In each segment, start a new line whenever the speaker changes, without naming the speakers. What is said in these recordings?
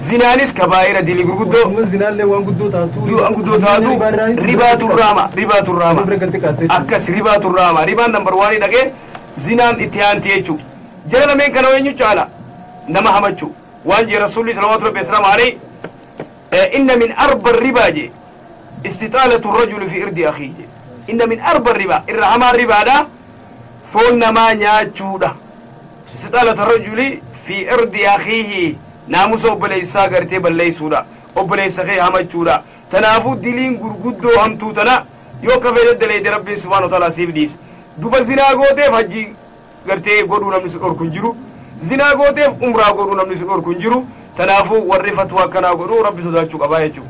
زنانيس كبائر دي لغدو
ثم الزنا اللي وان قدو تاتو
وان قدو تاتو ربات الرامة أكس ربات الرامة ربان نمبر 1 دقي زنان اتيان تيجو جلال مين كانوا ينجو تعالى نما همجو وانجي رسول الله صلى الله عليه وسلم عليه إن من أربع الربا جي استطالة الرجل في إرض أخيه إن من أربع الربا الرحمة الربا ده فون ما نياجو ده استطالة الرجل في إرض أخيه ناموس أبليسا غرتي بليسو ده أبليسا خي همجو ده تنافو دلين غرغدو همتو تنا يو كفيد دليد ربي سبحانه وتعالى سيفديس دوبا زنا غوتي فجي غرتي غدو نمس أوركنجرو زنا غوتي عمره غدو نمس أوركنجرو تنافو ورفتوا كنا غدو ربي سداچو قبايچو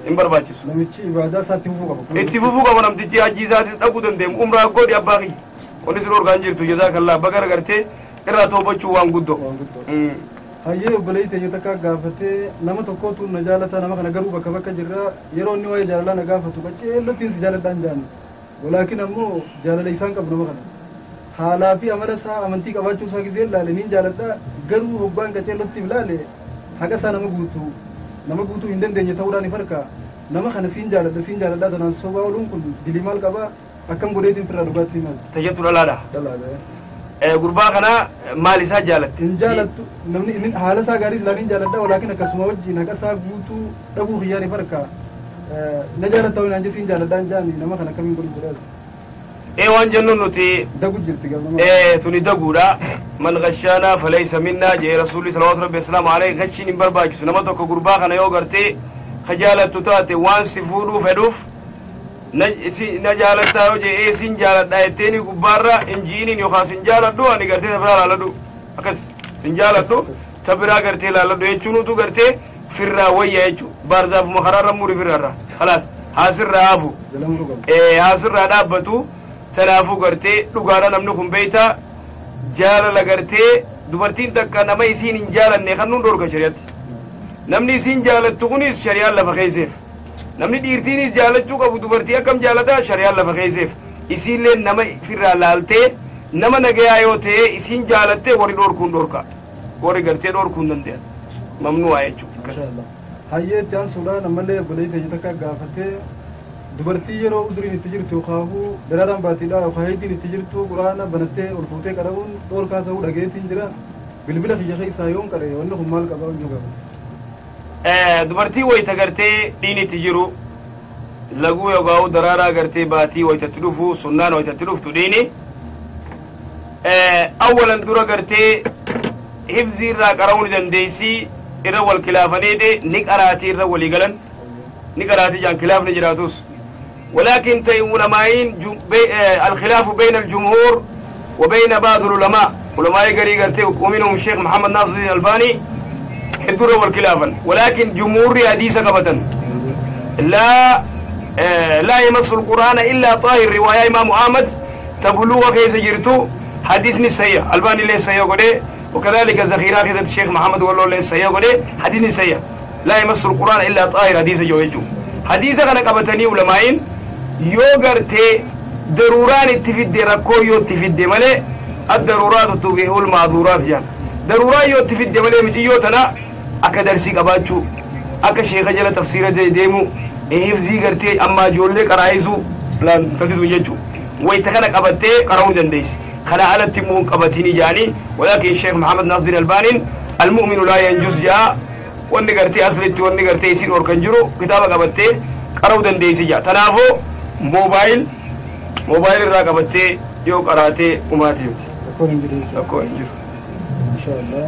إمبر باتشو
نمشي إبادة ساتفوق
اتفوق أبغى نمتجي أجهزة تأخذ دم عمره غودي أبغى ونسير أورغانجير تجزاك الله بقر غرتي إرا توبچو وانغودو
هاي بليت يتكا غافته نما تكوتو نجالتا نما كنا غرو بكبك جرا يرون نوي جاللا نغافتو بچي لتين سجال دانجان ولكن امو جالل إنسان قبل ما كنا حالا في أمرسا أمنتي كواچو ساكيزيل لا لين جالدا غرو هبان كچي لتي بلاله حاجة سانا مغوتو إندن دنيا توراني فرقا نما خنا سين جالدا تنا سوبا ولون كل دليمال كبا أكم غوديتين فرا دوغاتي مال
تجتو لالا غربا كنا مالي سا جالت
إن جالت نمني حالا سا غاريس لانين جالدا ولكن كسما وجي نكسا غوتو دبو خياري فرقا نجالتا وين أنجي سين جالدا جاني نما خنا كمين غودي جلال
وان جنون نتي
دغو جلتي
توني دغودا من غشانا فليس منا جي رسول الله صلى الله عليه وسلم عليه غشين برباكس نما تو غربا كنا يو غرتي خجالت تاتي وان سفودو فدوف نجالتا وجي سين جالدا ايتيني غبارا انجيني يو خاسين جالدو اني غرتي تبرا لدو اكس سين جالدو تبرا غرتي لدو يچونو تو غرتي فرا ويا يچو بارزاف مخرر موري فرا خلاص حاصر رافو حاصر دابتو تنافو غرتي دغارا نمنو كون بيتا جالا لغرتي دبرتين تكا نما يسين جالن خنون دور كشريات نمني سين جالت تونيس شريعه لفخيزف نمني ديرتيني جالت چوكا دبرتي كم جالتا شريعه لفخيزف يسين لين نما فرا لالتي نما نغيا يوتي يسين جالت وري دور كون دوركا وري غرتي دور كون دندي ممنوع ايچو
هاي تان سودا نمله بليت يتكا غافته dubartii yeroo uduriin itti jirtu kaafu daraaraan baatiidha faayitiin itti jirtu quraana banattee ol fuutee qarabuun dhoorkaa ta'uu dhageetiin jira bilbila kiyya keessaa yoon qare wanni kun maal qabaa hojii qaba
dubartii wayita gartee dhiin itti jiru laguu yookaan daraaraa gartee baatii wayitatti dhufu sunnaan wayitatti dhuftu dhiini awwalan dura gartee hifzii irraa qara'uu ni dandeessii irra wal kilaafanii ni qaraatii irra walii galan ni qaraatii jaan kilaafni jiraatus ولكن علماء الخلاف بين الجمهور وبين بعض العلماء قري قرتي ومنهم الشيخ محمد ناصر الدين الألباني حضور والخلافا ولكن جمهور حديث قبة لا يمس القرآن إلا طاهر رواية إمام أحمد تبلوغ كيس جرتو حديثني سيء الباني ليس سيء قده وكذلك ذخيرة كذا الشيخ محمد والله ليس سيء قده حديثني سيء لا يمس القرآن إلا طاهر حديث جوجو حديث كان قبتني علماء yoo gartee daruuraan itti fidde rakkoo yoo itti fidde malee ad-daruuraatu tubihul ma'duuraat jaan daruuraan yoo itti fidde malee miciyyoo tana akka darsii qabaachuu akka sheekha jala tafsiira deemu hifzii gartee amma ijoollee qaraa'isu filaan tatitu jechuu wayita kana qabattee qara'uu dandeessi kana alatti immoo qabatini jaanii walaakin sheekh Muhammad Naasir Albaaniin almu'minu laa yanjus jaa wanni gartee aslitti wanni gartee isin orkan jiru kitaaba qabattee qara'uu dandeessi jaa tanaafuu موبايل الرقبتي يو قراتي وماتي
أكون إنجيل إن شاء الله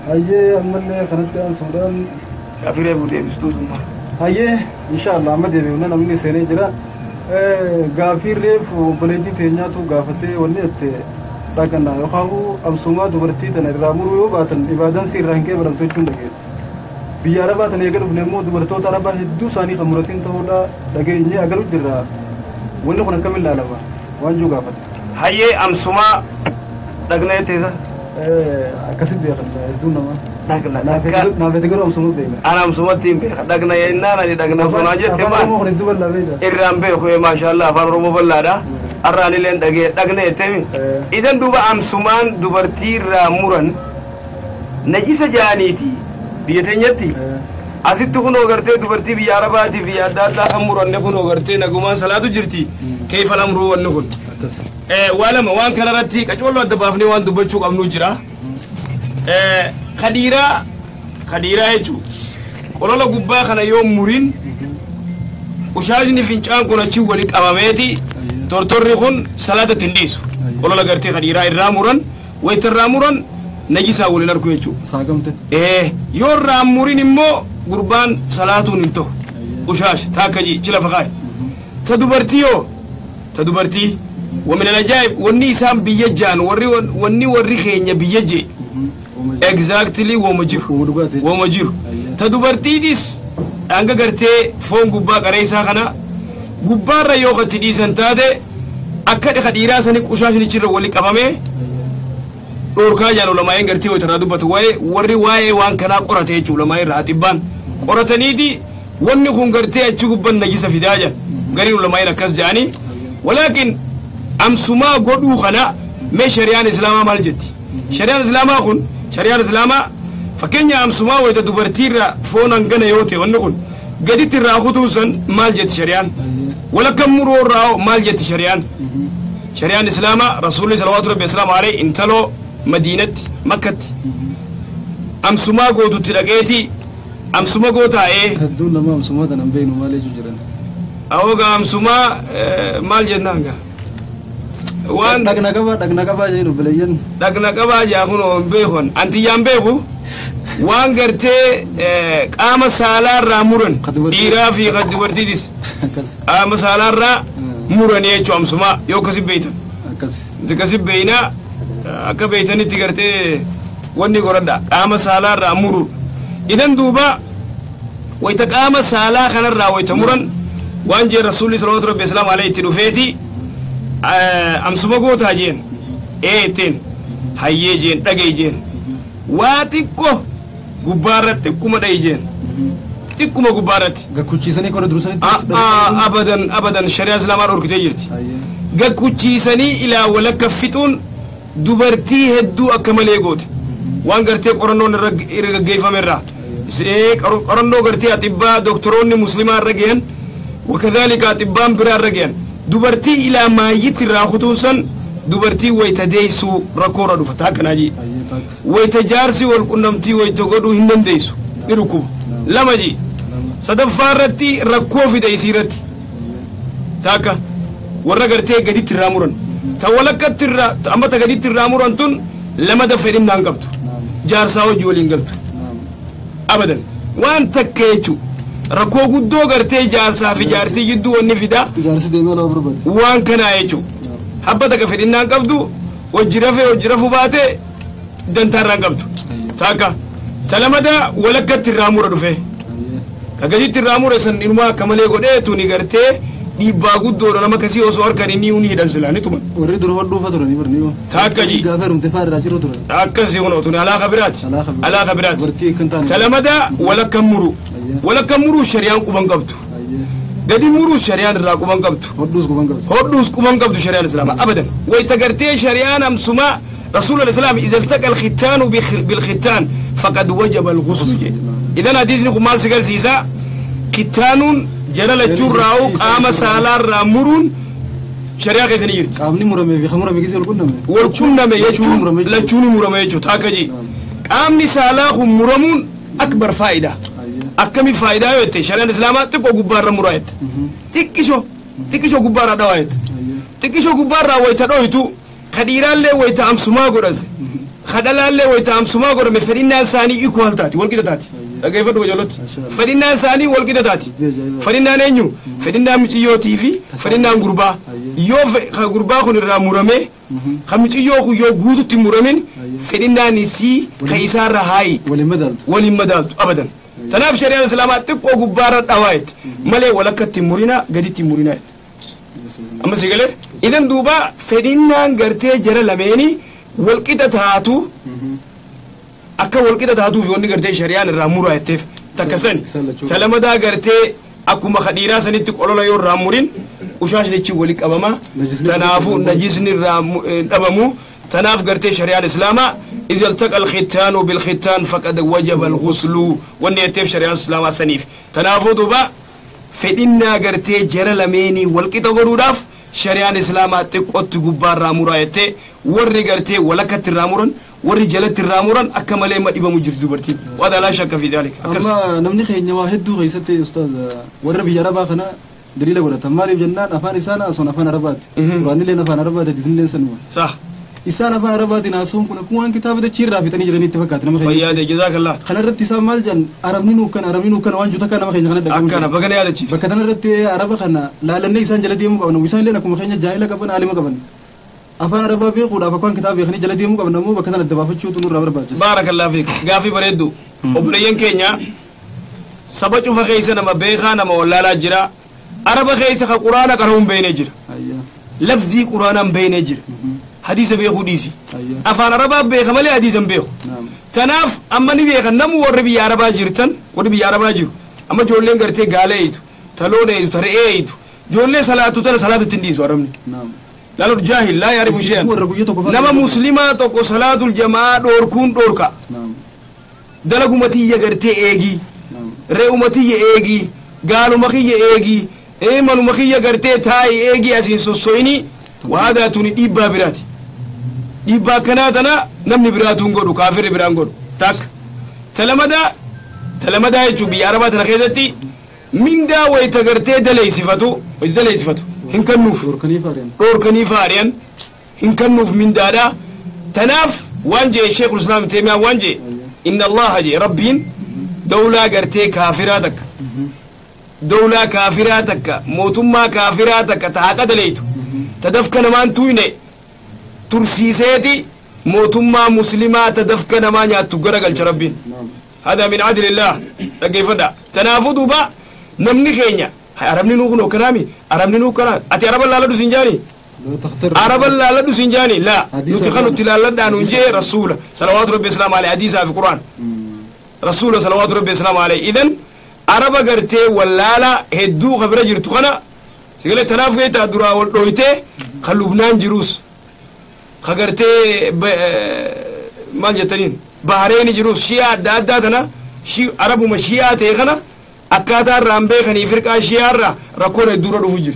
هاي أمل خنت السودان
كافر أبو ديب ستوت
هاي إن شاء الله أمد يبينا نمني سنة جرا غافير ريف وبلدي تينيا تو غافتي ونيت لكن يخافو أمسوما دبرتي تنرامو يو باتن إبادان سير رانكي برالتو چوندك biyya arabaa tan eegaluuf nemmoo dubartoota arabaa hedduu isaanii kan muratiin ta'uudha dhageenyee agaluuf jirra wanni kun akkamiin ilaalama waan jiru gaafata
hayyee amsumaa dhagnee teessa
akkasitti beekan hedduu nama
naafete
garuu amsumuu beeka
ana amsumatti hin beeka dhagna yennaan ani dhagna sonaa jette
kun hedduu bal'aa beeka
irraan beeku maashaallah afaan oromoo bal'aadha arraan illeen dhagee dhagna jettemi idan duuba amsumaan dubartii irraa muran najisa jaaniiti biyyatenyatti asitti kunoo gartee dubartii biyya arabaati biyya adda addaa kan muranne kunoo gartee nagumaan salaatu jirti keefa lamruu wanni kun waa lama waan kanarratti qacooloo adda baafnee waan dubbachuu qabnu jira kadiiraa jechuun qolola gubbaa kana yoo murin ushaajni fincaan kun achi wali qabameeti tortorri kun salaata tindiisu qolola gartee kadiiraa irraa muran wayita irraa muran najisaa waliin arku jechuudha yoo irraa murin immoo gurbaan salaatuun hin ta'u ushaash taakka jila faqaay ta dubartii ومن الأجائب وني سام بيجان وري خينيا بيجي exactly ومجر تدبرتي ديس أنك قرتي فون قبا قريسا خنا قبا رأيو قتي ديس انتادي أكد خديرا سنك أشاش نشير وليك أمامي أوركا جانو لما ينقرتي ويترادو بتواي وري واي وان كنا قرتي جو لما يراتبان قرتني دي وني خون قرتي أتشو قبا نجيسا في داجا قرينو لما ينكس جاني ولكن أمسما قدو خنا ما شريان إسلاما مالجتي شريان إسلاما خن شريان إسلاما فكنيا أمسما ويدا دوبرتيرا فونا نغنى يوتي ونقول قديت الراخوتوسا مالجت شريان ولا كم مرور راو مالجت شريان شريان إسلاما رسول الله صلى الله عليه وسلم عليه انتلو مدينة مكة أمسما قدو تلقيتي أمسما قوتا إيه
هدون لما أمسما تنبين ومالجو جران
أوغا أمسما مالجت نانغا waan
dhagna qabaa jedhu bilayyan
dhagna qabaa jaakuno beekon anti yaan beeku waan gartee qaama saalaarraa muran dhiiraa fi dubartiitis qaama saalaarraa muran jechuun amsuma yoo kasi beeytan kasi beeyna akka beeytanitti gartee wanni goradha qaama saalaarraa muru idan duuba wayta qaama saalaa kanarraa wayta muran waan jee rasuulli sallallahu alaihi wasallam alayhi itti dhufeeti amsuma gootaa jeen eeteen hayyee jeen dhagee jeen waa xiqqo gubbaarratti xiqquma dhayi jeen xiqquma gubbaarratti
gakkuchiisanii kola durusanitti
abadan shari'a islaamaa dhorkitee jirti gakkuchiisanii ilaa walakka fixuun dubartii hedduu akka malee goote waan gartee qorannoon irra gaggeeffame irraa qorannoo gartee atibbaa doktoroonni muslimaa irra geyan wakadhalika atibbaan biraa irra geyan dubartii ilaa maayyiti irraa kutuunsan dubartii wayta deeysu rakkoorra dhufa taakkanaaji wayta jaarsi wal qunnamtii wayta godhuu hin dandeeysu ni dhukkuba lama ji sadaffaa irratti rakkoo fida isiirratti taakka warra gartee gaditti irraa muran ta walakkatti irraa amma ta gaditti irraa muran tun lama da fedhinnaan qabdu jaarsaa hojii waliin galtu abadan waan takka jechuu rakkoo guddoo gartee jaarsaa fi jaartii jidduu wanni fida waan kanaa jechuu habba takka fedhinnaan qabdu hojii rafu baate dantaarraan qabdu taakka ta lamada walakkatti irraa mura dhufe ka gaditti irraa mura san inumaa akka malee godhee tuni gartee dhiibbaa guddoodha nama kasii osoo harkan inni uni hidhan silaani tuman
warri dura wadhuufa turani barni
taakka ji
gaafarumte faarraa jiru turan
akkasii kun tuni alaaqa biraati ta lamada walakka muru shari'aan quban qabdu gadi muru shari'aan irraa quban qabdu hodhuus quban qabdu shari'aan islaamaa abadan wayta gartee shari'aan amsuma رسول الله الإسلام إذا التقى الختان بالختان فقد وجب الغسل إذا حديثني قمال سجل سيسا ختان جلال الجراو قام سالار رامرون شريعة كيسا نيرت
قامني مرمي في خمرمي كيسا
والكنمي يجون لا تشوني مرمي يجو تاكجي قامني سالاه مرمون أكبر فائدة أكمل فائدة يوتي شريعة الإسلام تقو قبار مرايت تكشو قبار دوايت تكشو قبار ويتدويتو خديران لي ويتا أمسما قرد خدلان لي ويتا أمسما قرد مفرنا ساني إيكوال تاتي والكده تاتي كيف تقول جلوت فرنا ساني والكده تاتي فرنا نينيو فرنا متيو تي في فرنا غربا يو غربا خن الرامورمي خمتيو خو يو غودو تيمورمين فرنا نسي خيسار هاي ولي مدالت أبدا تناف شريعة الإسلام تقو غبارة أوايت ملي ولا كتيمورينا قدي تيمورينا أما سيقله إذن دوبا فدينا غرتي جرى لميني والكده تهاتو أكا والكده تهاتو في وني غرتي شريان الرامورا يتف تكسن تلمدا غرتي أكو مخديرا سنتك أولا يور رامورين وشاش نتشي وليك أبما تنافو نجيسني أبمو تناف غرتي شريان الإسلام إذا التقى الختان بالختان فقد وجب الغسل والنيتف شريعة الإسلام سنيف تنافض با فإننا قرتي جرى لميني والكتا قروداف شريعة الإسلام تقوت قبار رامورا يتي ورّي قرتي ولكت الرامورا ورّي جلت الرامورا أكمل ما إبا مجرد برتين وهذا لا شك في ذلك
أما نمني خيني واحد دو غيستي أستاذ ورّي بجربا خنا دليل قرأت ماري بجنان أفان إسانا أصون أفان عربات قراني لين أفان عربات ديزن لين سنوا
صح
إسانا أفان عربات ناسهم كنا كتاب ده تشير رافي تاني جراني اتفاقات نما خيني
فيا جزاك الله
خنا رت إسام مالجن عربني نوكان وانجو تكان نما خيني خنا
أكنا بغني هذا الشيء
بكتنا رت عرب خنا لا لني إسان جلدي مو كابن وإسان لنا كم خيني جاهلا كابن عالم كابن أفان عربا بيقول أفكان كتاب يخني جلدي مو كابن مو بكتنا الدبافة شو تنور رابر باجس
بارك الله فيك غافي بريدو وبريان كينيا سبتو فخيسنا ما بيخانا ما ولا لا جرا عرب خيسة قرآن كرهم بين جر لفظي قرآن بين جر حديث بيخو ديسي أفان عربا بيخ مالي حديث بيخو تناف أما نبيخ نمو وربي عربا جرتن وربي عربا جر أما جولين قرتي قالي ايتو تلون ايتو ترئي ايتو جولين صلاة تلا صلاة تنديس ورمني لا لو جاهل لا يعرف شيئا نما مسلمة تقو صلاة الجماعة دوركون دوركا دلقو متي يقرتي ايجي رئو متي ايجي قالوا مخي ايجي ايمانو مخي يقرتي تاي ايجي اسين سوسويني وهذا توني إبا براتي إبا كناتنا نمني براتون قدو كافر بران قدو تاك تلمدا يجو بي عرباتنا خيدتي من دا ويتقرتي دلي صفتو هنكن نوف دور كنيفاريان هنكن نوف من دادا تناف وانجي الشيخ الإسلام تيمية وانجي إن الله جي ربين دولة قرتي كافراتك دولة كافراتك موتما كافراتك تحقد ليتو تدفكنا مان تويني ترسيسيتي موتما مسلمة تدفكنا مان ياتوغرق الشربين هذا من عدل الله كيف دا تنافدوا با نمني خينيا أرمني نوكو كرامي أرمني نوكو كرامي أتي عرب الله لدو سنجاني عرب الله لدو سنجاني لا نتخلو تلالة دانونجي رسول صلوات ربي السلام عليه حديثة في القرآن رسول صلوات ربي السلام عليه إذن عرب قرتي ولالا هدو خبر جرتو خنا سيقول تنافقه تدرا والرويته خلوبنان جروس خقرتي ما جتنين بحرين جروس شيعة دادنا عرب مشيعة تيخنا أكادا رامبي خني فرقا شيعة ركون الدورة رفجر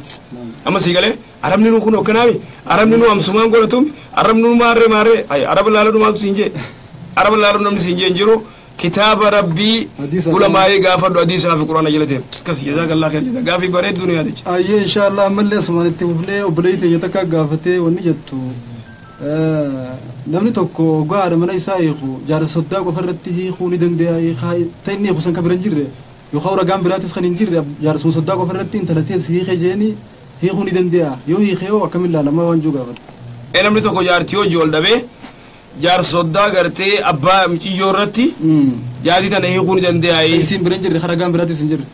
أما سيقول عرب ننو خنو كنامي عرب ننو أمسومان قولتهم عرب ننو ماري أي عرب الله لنو مالو سنجي عرب الله لنو سنجي انجرو كتاب ربي علماء غافر حديث في القرآن جلته كس جزاك الله خير غافي بريد الدنيا دي
أيه إن شاء الله من لس من التوفله وبليته يتكا غافته ونجتو نمني توكو غار من يسايخو جار صدق وفرته خوني دندي خاي تاني خصن كبرنجير يخورا غام براتس خنينجير جار صدق وفرتين ثلاثين هي خجيني هي خوني دندي يو هي خيو اكمل لا ما وانجو غافت
نمني توكو جار تيو جول دبه jaar soddaa gartee abbaa miciyyoo irratti jaatii tana hiikuu ni danda'a.
Isin biran jirre haragaan biraatis hin jirre.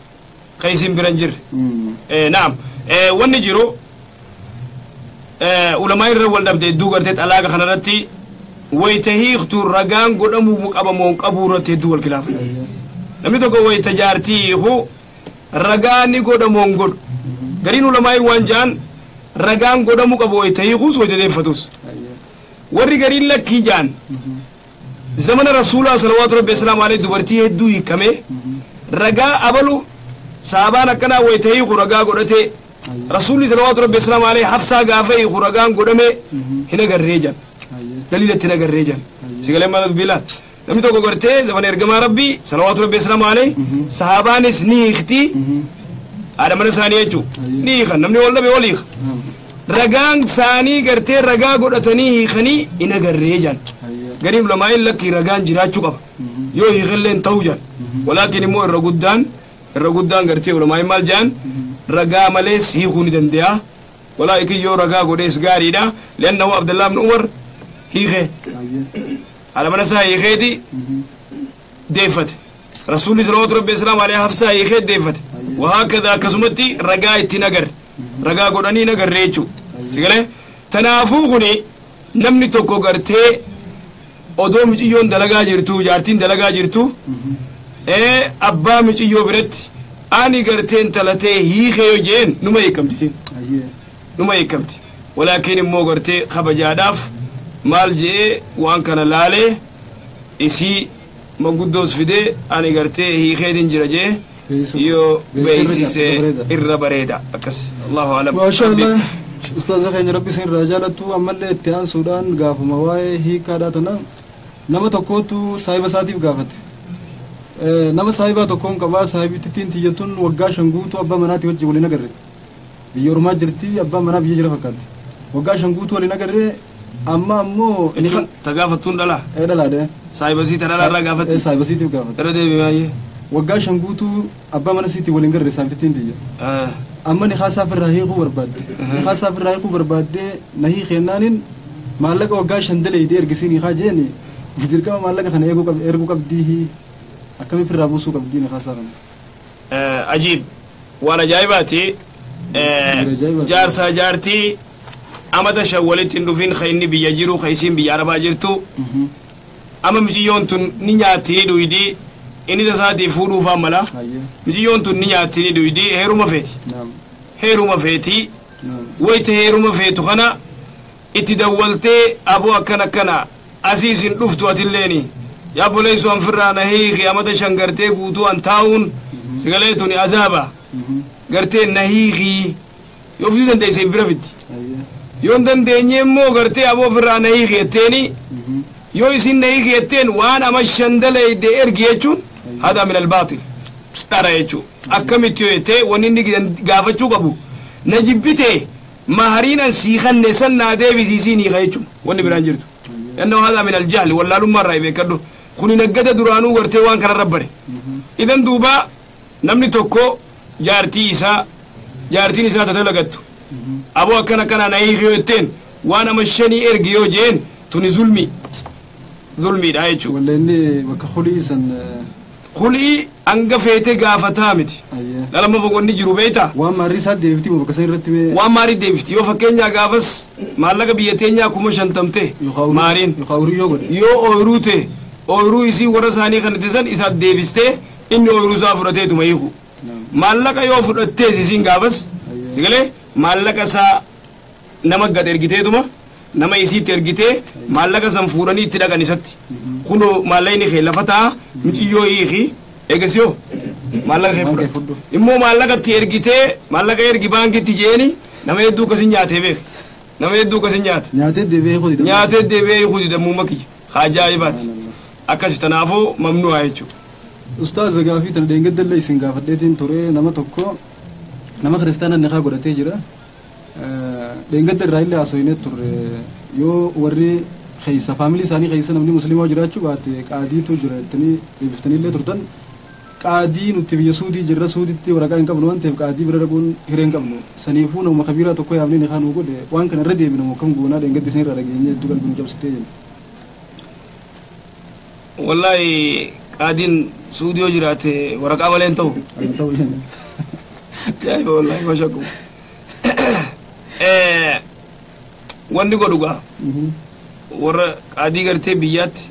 Ka isin biran jirre. Naam wanni jiru ulamaa irra wal dhabde hedduu gartee xalaaqa kanarratti wayita hiiktu ragaan godhamuu qabamoo qabuu irratti hedduu wal khilaafa. Namni tokko wayita jaartii hiiku ragaan ni godhamoo godhu gariin ulamaa waan jaan ragaan godhamuu qabu wayita hiikuus wayita deeffatus. warri gariin lakkii jaan zamana rasuulaa salawaatu rabbi islaam alayhi dubartii hedduu hiikame ragaa abalu saabaan akkanaa wayita hiiku ragaa godhate rasuulli salawaatu rabbi islaam alayhi hafsaa gaafa hiiku ragaan godhame hin agarree jaan daliilatti hin agarree jaan sigalee mana dubbilaan namni tokko gartee zamana ergamaa rabbii salawaatu rabbi islaam alayhi sahaabaanis ni hiikti haadha mana isaanii jechuu ni hiikan namni wal dhabe wal hiika ragaan saanii gartee ragaa godhatanii hiikanii hin agarree jaan gariin ulamaa'in lakkii ragaan jiraachuu qaba yoo hiikalleen ta'uu jaan walaakin immoo irra guddaan gartee ulamaa'in maal jaan ragaa malees hiikuu ni danda'a walaakin yoo ragaa godhees gaariidha li'annahu abdullah ibn umar hiike haadha mana isaa hiikeeti deeffate rasuulli salawaatu rabbi islaam alayhi hafsaa hiikee deeffate wahaakadha akkasumatti ragaa ittiin agarre ragaa godhanii nagarree jechuudha sigalee tanaafuu kuni namni tokko gartee odoo miciyyoon dalagaa jirtu jaartiin dalagaa jirtu abbaa miciyyoo biratti ani garteen talatee hiikee yoo jeen numa hiikamti walaakin immoo gartee kabajaadhaaf maal jee waan kana laalee isii maguddoos fide ani gartee hiikeetin jira jee yoo beeksise irra bareeda akkas allahu alam
maasha allah ustaaza keenya rabbi isin irraa jaalattu ammallee itti aansuudhaan gaafuma waa'ee hiikaadhaa tana nama tokkootu saahiba isaatiif gaafate nama saahibaa tokkoon qabaa saahibittiin tiyyatuun waggaa 5 guutuu abbaa manaatii wajji waliin agarre biyya ormaa jirti abbaa manaa biyya jira fakkaatti waggaa 5 guutuu waliin agarre amma ammoo
tagaafattuun dhala
dhalaadhe
saahibasii tanarraa irraa gaafate
saahibasiitiif gaafate
irra deebi baay'ee
waggaa 5 guutuu abbaa mana siitii waliin garre saahibittiin tiyya amma ni khaasaaf irraa hiikuu barbaadde khaasaaf irraa hiikuu barbaadde na hiikennaanin maallaqa waggaa 5 daleeyde ergisiin hiikaa jeeni dirqama maallaqa kana erguu qabdii akkamiif irraa buusuu qabdii ni khaasaafan
ajiib waan ajaa'ibaati jaarsaa jaartii amata shan walitti hin dhufin khayni biyya jiru khaysiin biyya arabaa jirtu amma miciyyoon tun ni nyaatti ni dhuydi inni tasaatii fuudhuufaa mala miciyyoon tun ni nyaatti ni dhuydi heeruma feeti wayta heeruma feetu kana itti dawwaltee aboo akkana asiis hin dhuftu atilleeni yaa boleessu an firraa na hiiki amata shan gartee guutuu an taa'uun sigalee tuni azaaba gartee na hiiki yoo fiduu dandeesse bira fiddi yoon dandeenye immoo gartee aboo firraa na hiiki jetteeni yoo isin na hiiki jetteen waan ama shan daleeyde ergi jechuun hada min albaatil dhara jechuu akkamitti yoo jettee wanni inni gaafachuu qabu na jibbite mahariin an siikanne san naa deebisiisiin hiika jechuun wanni biraan jirtu yannahu hada min aljahli wallaalummaa irraa beekadhu kuni naggada duraanuu gartee waan kana rabbare idan duuba namni tokko jaartiin isaa tatalagattu aboo akkana na hiiki yoo jetteen waan ama shanii ergi yoo jeen tuni zulmiidha jechuu
walla inni bakka khulii san
khulii hanga feete gaafataa miti dhalama boqonni jiru beeyta
waan maarii isaa deebifti bakka san irratti
waan maarii deebifti yoo fakkeenyaa gaafas maallaqa biyya teenyaa 50,000 maariin yoo ooyiruu ta'e ooyiruu isii warra isaanii kan itti san isaaf deebistee inni ooyiruu isaa fudhateetuma hiiku maallaqa yoo fudhattees isiin gaafas sigalee maallaqa isaa nama gad ergiteetuma nama isiitti ergitee maallaqa san fuudhanii itti dhaqan isatti kunoo maallaqni kee lafa ta'a miciyyoo hiiki eegasiyoo maallaqa kee fudhatu immoo maallaqatti ergitee maallaqa ergi baankitti jeeni nama hedduu kasin nyaatee beek nama hedduu kasin
nyaatee
deebi'ee hiikuu dammuma kiyya ajaa'ibaati akkas tanaafuu mamnu'a jechuudha.
Ustaaza gaafii tana deengaddallee isin gaafadheetiin ture nama tokko nama kiristaana niqaa godhatee jira deengadda irraa illee haasofnee turre yoo warri keessa faamilii isaanii keessa namni musliimaa jiraachuu baate qaadiitu jira jettanii deebiftanii illee turtan qaadii nuti biyya suudii jirra suuditti waraqaa hin qabnu waan ta'eef qaadii bira dhaquun hiree hin qabnu saniifuu nama kabiraa tokko yaabnee niqaa nuu godhe waan kana irra deebinamu akkam goonaa deengaddi isin irraa dhageenye hedduu qalbii nu cabsitee jenna.
wallahi qaadiin suudiyoo jiraate waraqaa malee hin ta'u jaa'iba wallahi mashaqqu wanni godhugaa warra qaadii gartee biyyaatti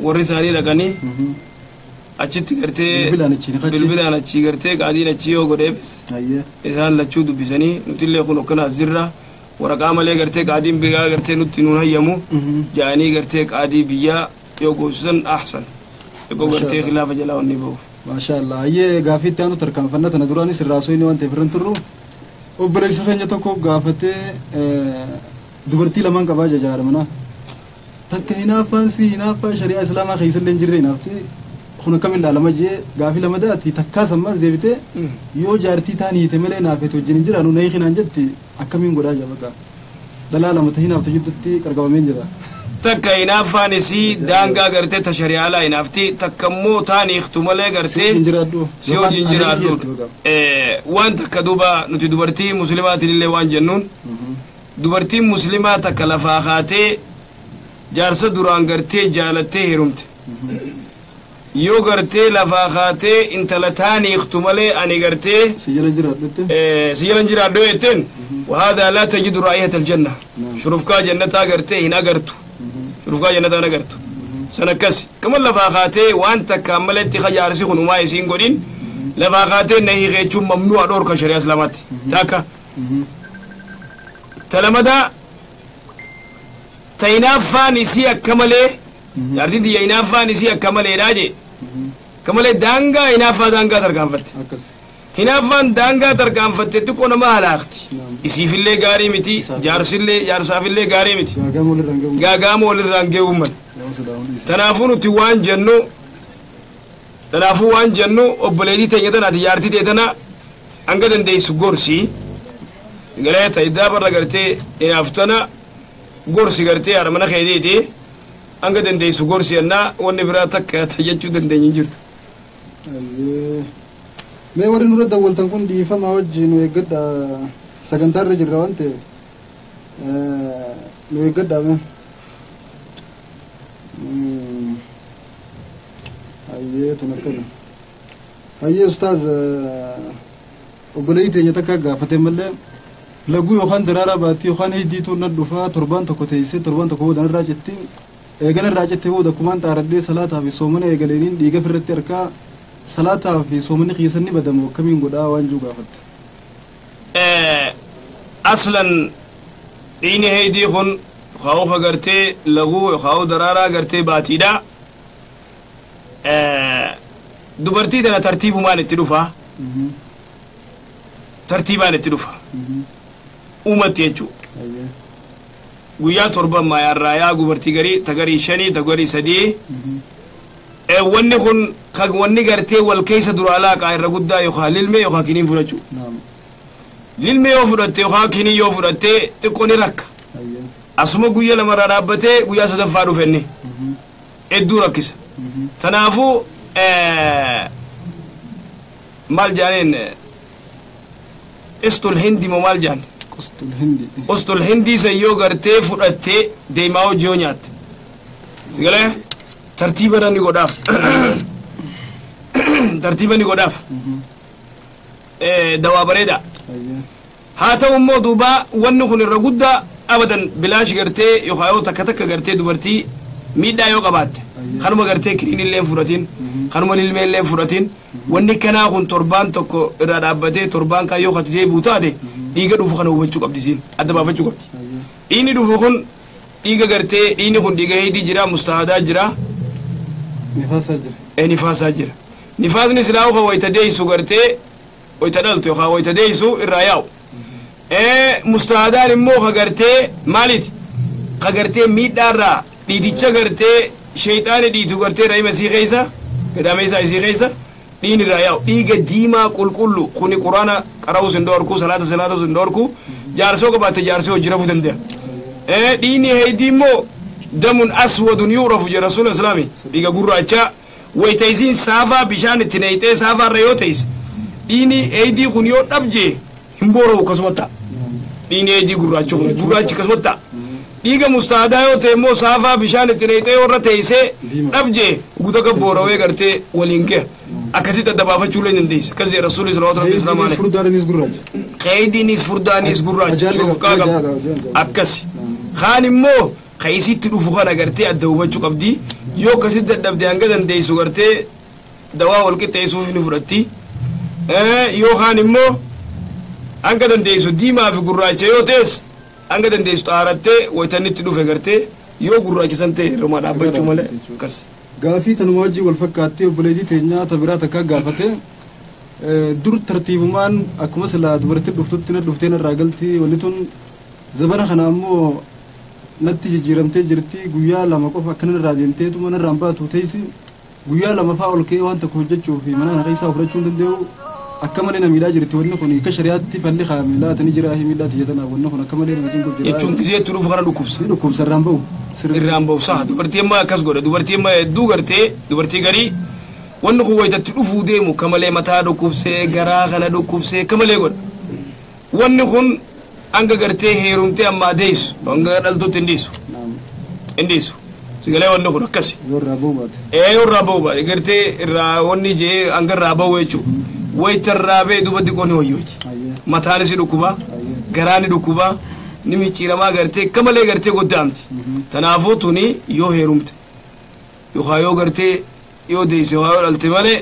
warri isaanii dhaqanii achitti gartee bilbilaan achii gartee qaadiin achii yoo godheefis isaan lachuu dubbisanii nutillee kun akkanaas jirra waraqaa malee gartee qaadiin biraa gartee nutti nuun hayyamu ja'anii gartee qaadii biyyaa yoo goosisan ahsan yoo gartee khilaafa jalaa wanni ba'uuf
maashaallah ayyee gaafiitti aanu tarkaanfannaa tana duraanis irraasoo inni waan ta'eef irran turru obboleessa keenya tokko gaafatee dubartii lamaan qabaa jajaara mana takka hinaaffaan si hinaaffaa shari'aa islaamaa keessallee hin jirre hinaafte kun akkamiin ilaalama jee gaafii lama daati takkaa sammaas deebite yoo jaartii taan hiite malee naafeet wajjin hin jiraanu na hiikinaan jetti akkamiin godhaa jaba dhalaa lama ta hinaafte jidduutti qarqabameen jira
takka hinaaffaan isii daangaa gartee ta shari'aalaa hinaafti takka immoo taan hiiktu malee gartee si wajjin jiraadhuudha waan takka duuba nuti dubartii muslimaatiin illee waan jennuun dubartiin muslimaa takka lafaa kaatee jaarsa duraan gartee jaalattee heerumte yoo gartee lafaa kaatee intala taan hiiktu malee ani gartee si jalan jiraadhu jetteen وهذا لا تجد رائحة الجنة شرفكا جنتا غرتي هنا غرتو شرفكا جنتا غرتو سنكس كما لفاخاتي وانت كملت خجارسي خنما يسين غودين لفاخاتي نهي غيچو ممنوع دور كشريعه اسلامات تاكا تلمدا تينافان يسي أكمله جارتين دي ينافان يسي أكمله راجي كمله دانغا ينافا دانغا تركان فت هنافان دانغا تركان فت تكون ما هلاختي يسي في اللي غاري متي جارس اللي جارسا في اللي غاري متي غاغام ولر رانغو من تنافون تيوان جنو تنافو وان جنو وبلدي تيتنا تجارتي تيتنا أنقدن دي سجورسي قالت إذا برا قرتي ينافتنا جورسي قرتي على مناخ يديتي أنقدن دي سجورسي أنا ونبراتك تجتشو دن ينجرت
ما ورن ورد أول تكون دي فما وجه إنه يقد سكنتار رجل روانته إنه يقد أمه هاي تنكلم هاي أستاذ وبليت يتكاغا فتمله لغو يوخان درارا باتي يوخان هيديتو ندفا تربان تكوتيسي تربان تكو دن راجتي ايغن راجتي و دكمان تاردي صلاه في سومن ايغلين ديغا فرت اركا صلاه في سومن خيسني بدمو كمين غدا وانجو غافت
اصلا دين هيدي خن خاو فغرتي لغو خاو درارا غرتي باتيدا دبرتي دنا ترتيب مال تدفا ترتيبان التلوفة أمتي يجو ويا تربى ما يرايا غبرتي غري تغري شني تغري سدي وني خن خغ وني غرتي والكيس درالا قاير غدا يخالل مي يخاكينين فرجو للمي يفرت يخاكيني يفرت تكوني رك اسمو غويا لما رابته غويا سدفارو فني ادو ركس تنافو مال جانين استو الهندي ممال جان استو الهندي سيو غرتي فراتي ديماو جونيات سيغله ترتيبا ني غداف ترتيبا ني غداف دوا بريدا هاتا امو دوبا ونخن الرغدا ابدا بلاش غرتي يخايو تكتك غرتي دبرتي ميدا يو قبات خنما غرتي كرين اللين فراتين خنما للمي اللين فراتين wanni kana kun torban tokko irra dhaabbatee torban kayyoo katu deebi'u taate dhiiga dhufu kana hubachuu qabdi siin adda baafachuu qabdi dhiigni dhufu kun dhiiga gartee dhiigni kun dhiiga heedii jira mustaadaa jira nifaasaa jira nifaasni silaa ka wayta deeysu gartee wayta dhaltu yookaan wayta deeysu irraa yaa'u mustaadaan immoo ka gartee maaliti ka gartee miidhaarraa dhiiticha gartee shayxaani dhiitu gartee rahima isii keessa gadaama isaa isii keessa دين الرأيو إيجا ديما كل خوني قرآن قرأوا سندوركو صلاة سندوركو جارسو كبات جارسو جرفو دنده ديني هي ديمو دم أسود يورف رسول الإسلامي إيجا قرأتشا ويتايزين سافا بشان التنيتي سافا ريوتيس ديني هي دي خونيو نبجي همبورو كسمتا ديني هي دي قرأتش كسمتا إيجا مستعدايو تيمو سافا بشان التنيتي ورتيسي نبجي وقتا كبوروي قرتي ولينكي أكثر تدبابة شولين نديس كذي رسول الله صلى الله عليه وسلم قيدي نيس فردا نيس براج شوف كاغا أكثر خاني مو خيسي تلوفوخانا قرتي الدوبة شو قبدي يو كثير تدبدي أنقذ نديس وقرتي دواء والكت يسوف نفرتي يو خاني مو أنقذ نديس ديما في براج يو تيس أنقذ نديس تارتي ويتني تلوف قرتي يو براج سنتي رما دابة شو ماله كذا
غافي تنواجي والفكاتي وبلدي تنيا تبرات كغافته دور ترتيبمان اكو مثلا دبرت دفتين الراجلتي ولتون زبر خنامو نتي جيرمتي جرتي غيا لما كف كن راجنتي تو من رامبا توتيسي غيا لما فاول كي وانت كوجچو في من رئيس افرچون دندو اكملنا ميلا جرتي ونكون كشريات فلي خاملا تنجرا هي ميلا تيتنا ونكون اكملنا مدين كوجا
يچون كزي تروف غرا دوكوبس
رامبو
irraanba'u saha dubartii amma akkas godha dubartii amma hedduu gartee dubartii garii wanni kun wayitatti dhufuu deemu kamalee mataa dhukkubsee garaa kana dhukkubsee kamalee godha wanni kun hanga gartee heerumtee ammaa deessu hanga dhaltuutti hindiisu sigalee wanni kun akkasi yorraa ba'u baate gartee irraa wanni jee hanga irraa ba'u jechuu wayita irraa ba'e duba diqoonni wayyooji mataanis dhukkuba garaani dhukkuba ni micciiramaa gartee kamalee gartee goddaamti tanaafuu tuni yoo heerumte yookaan yoo gartee yoo deesse yoo dhalte malee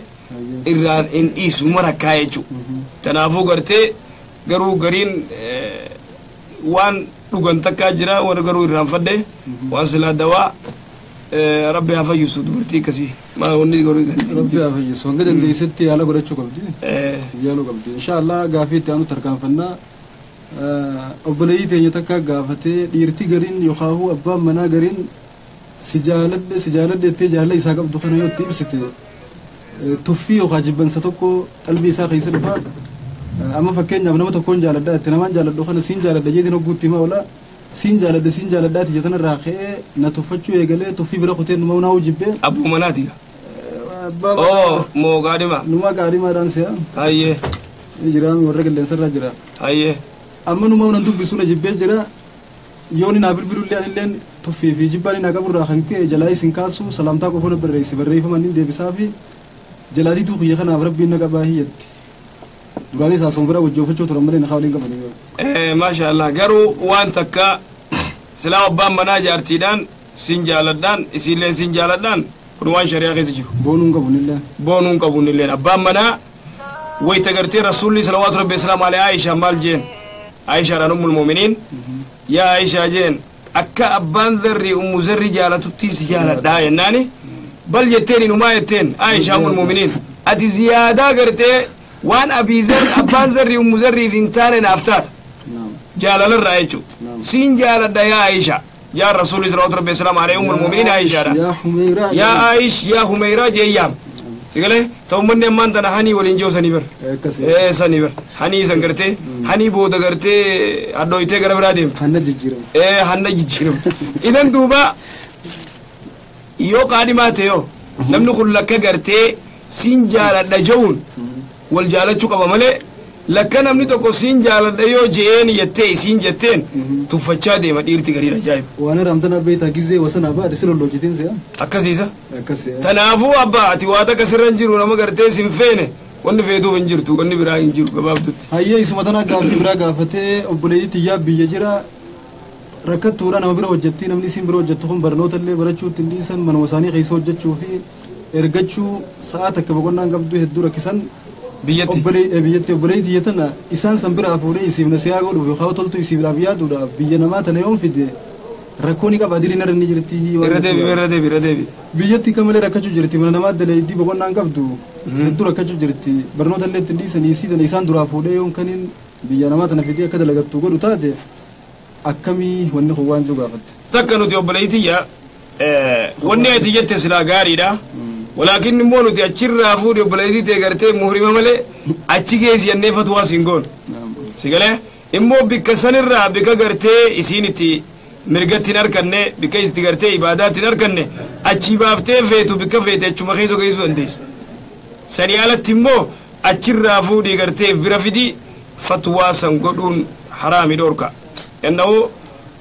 irraan hin dhiisu marakkaa jechuudha tanaafuu gartee garuu gariin waan dhugan takkaa jira warra garuu irraanfadhe waan silaa dawaa rabbi haa fayyisu dubartii akkasii maa wanni garuu
rabbi haa fayyisu hanga dandeessetti yaala godhachuu qabdi yaaluu qabdi inshaallah gaafii itti aanu tarkaanfannaa obboleeyyii teenya takka gaafatee dhiirti gariin yookaan abbaan manaa gariin si jaaladhe itti jaalala isaa qabdu kana yoo itti ibsite tuffii yookaan jibbansa tokko qalbii isaa keessa dhufa amma fakkeenyaaf nama tokkoon jaaladha itti namaan jaaladhu kana siin jaaladha jeetiin hogguutti hima oola siin jaaladhaati jetana irraa ka'ee na tuffachuu eegalee tuffii bira kuteen numa naa jibbee
abbuu manaati moo gaadhima
numa gaadhimaadhaan si'a
hayyee
jiraami warra qilleensarra jira
hayyee
amma numa unan dubbisuu na jibbee jira yooni naa bilbilullee anilleen tuffii fi jibbaan naa qaburraa kan ka'e jalaa isin kaasu salaamtaa qofa na barreeffaman hin deebisaa fi jalaatii tuuqiyya kanaaf rabbiin na qabaa hiyyatti duraanis haasawwan bira wajjoofachuu turan malee na kaawaliin qabanii
maasha Allah garuu waan takka silaa abbaan manaa jaartiidhaan siin jaaladhaan isiillee siin jaaladhaan kun waan shari'aa keessa jiru boonuun qabunillee abbaan manaa wayta gartee rasuulli salawaatu rabbi islaam alee Aisha maal jeen Aishaadhaan ummul mu'miniin yaa Aisha jeen akka abbaan zarri ummu zarri jaalatutti si jaaladhaa jennaani bal jetteen inumaa jetteen Aisha ummul mu'miniin ati ziyaadaa gartee waan abii zarri abbaan zarri ummu zarriif hin taane naaf taata jaalalarraa jechuudha siin jaaladha yaa Aisha yaa rasuulli salawaatu rabbi islaam alee ummul mu'miniin Aishaadha yaa Humeyraa jeeyyaam sigale ta'ummanni ammaan tana hanii waliin jiru sanii bar sanii bar hanii san gartee hanii booda gartee hadhooytee gara biraa deemtu hanna jijjiiramtu idan duuba yoo qaadhimaa ta'e namni kun lakka gartee siin jaaladha je'uun wal jaalachuu qaba malee lakka namni tokko siin jaaladha yoo je'een jettee isiin jetteen tuffachaa deema dhiirti gariin ajaa'iba
waan ramtana beektaa gizee wasana baadhe si lolloojjitiin si'a
akkasiisa tanaafuu abbaa ati waa takka sirra hin jiru nama gartee sin feene wanni feetuuf hin jirtu wanni biraa hin jiru gabaabdutti
hayyee isuma tana gaaffii biraa gaafatee obboleeyyii tiyyaa biyya jira rakkattuudha nama bira hojjettii namni isin bira hojjettu kun barnoota illee barachuutti hin dhiisan manuma isaanii keessa hojjechuu fi ergachuu sa'a takka boqonnaan qabdu hedduu rakkisan biyyatti obboleeyyii tiyya tana isaan san biraa fuudhee isiif na siyaa godhuuf yookaan toltu isiifidhaaf yaaduudhaaf biyya namaa tana yoon fide rakkoo ni qaba diliin irra ni jirti
irra deebi
biyyatti akka malee rakkachuu jirti mana namaa daleeddii boqonnaan qabdu hedduu rakkachuu jirti barnoota illee ittiin dhiisanii isiidhan isaan duraa fuudhee yoon kaniin biyya namaa tana fidee akka dalagattu godhu taate akkamii wanni kun waan jiru gaafatte
takka nuti obboleeyyii tiyya wanni ati jette silaa gaariidha ولكن مونو دي أشير فودي وبلادي تيجرتي مهرمة ملء أشيكي سيني فتوى سينغون سيقله إمو بكسر الرا بكجرتي إسينتي مرجتي نركنة بكيس تجرتي عبادات نركنة أشي بافتة فيتو بكفيت أشوف خيزو كيسو أنديس سريالة تيمو أشير فودي جرتي برافدي فتوى سنغون حرامي دوركا إنه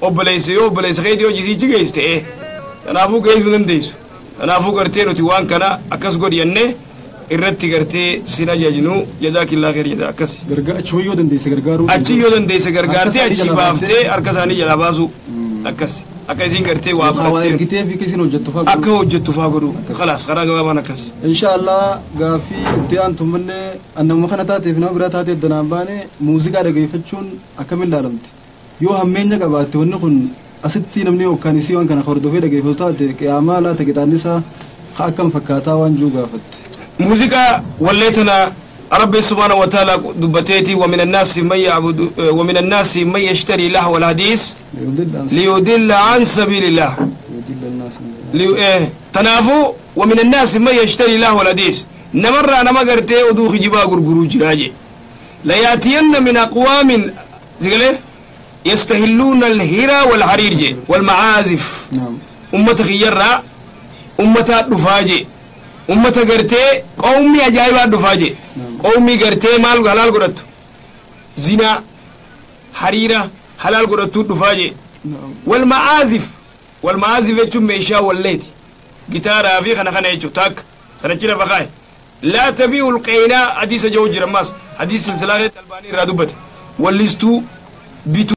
وبلايس خيديو جيسي جيسي تيه أنا أبو كيسو أنديس kanaafuu gartee nuti waan kana akkas godhiyanne irratti gartee sin ajaajnu jazaakillaa khair jedha akkas
achi yoo dandeesse
gargaartee achi baaftee harka isaanii jalaa baasu akkas akka isiin gartee waa fudhattee akka hojjettu faa godhu khalaas karaa gabaabaan akkas
inshaallah gaaffii itti aantummanne annama kana taateef nama biraa taateef danaan baane muuziqaa dhageeffachuun akkamiin ilaalamti yoo hammeenya qabaatte wanni kun asitti namni yookaan isii waan kana hordofee dhageeffatu taate qiyaamaa laata qixaannisaa akkam fakkaataa waan jiru gaafatte
muuziqaa walleetana rabbi subhaanahu wa ta'ala dubbateeti ومن الناس من يشتري لهو الحديث ليضل عن سبيل الله تنافو ومن الناس من يشتري لهو الحديث نمر انا ما غرتي ودوخ جبا غرغرو جراجي لا ياتين من اقوام زغله يستهلون الهرى والحرير والمعازف أمة خيرة أمة دفاجي أمة غرتي قومي أجايبا دفاجي قومي غرتي مال حلال قرأت زنا حريرة حلال قرأت دفاجي والمعازف يجب ميشا والليتي جيتارا في خنا يجب تاك سنجينا فخاي لا تبيع القيناء حديث جوج رماس حديث سلسلة الباني رادوبت والليستو بيتو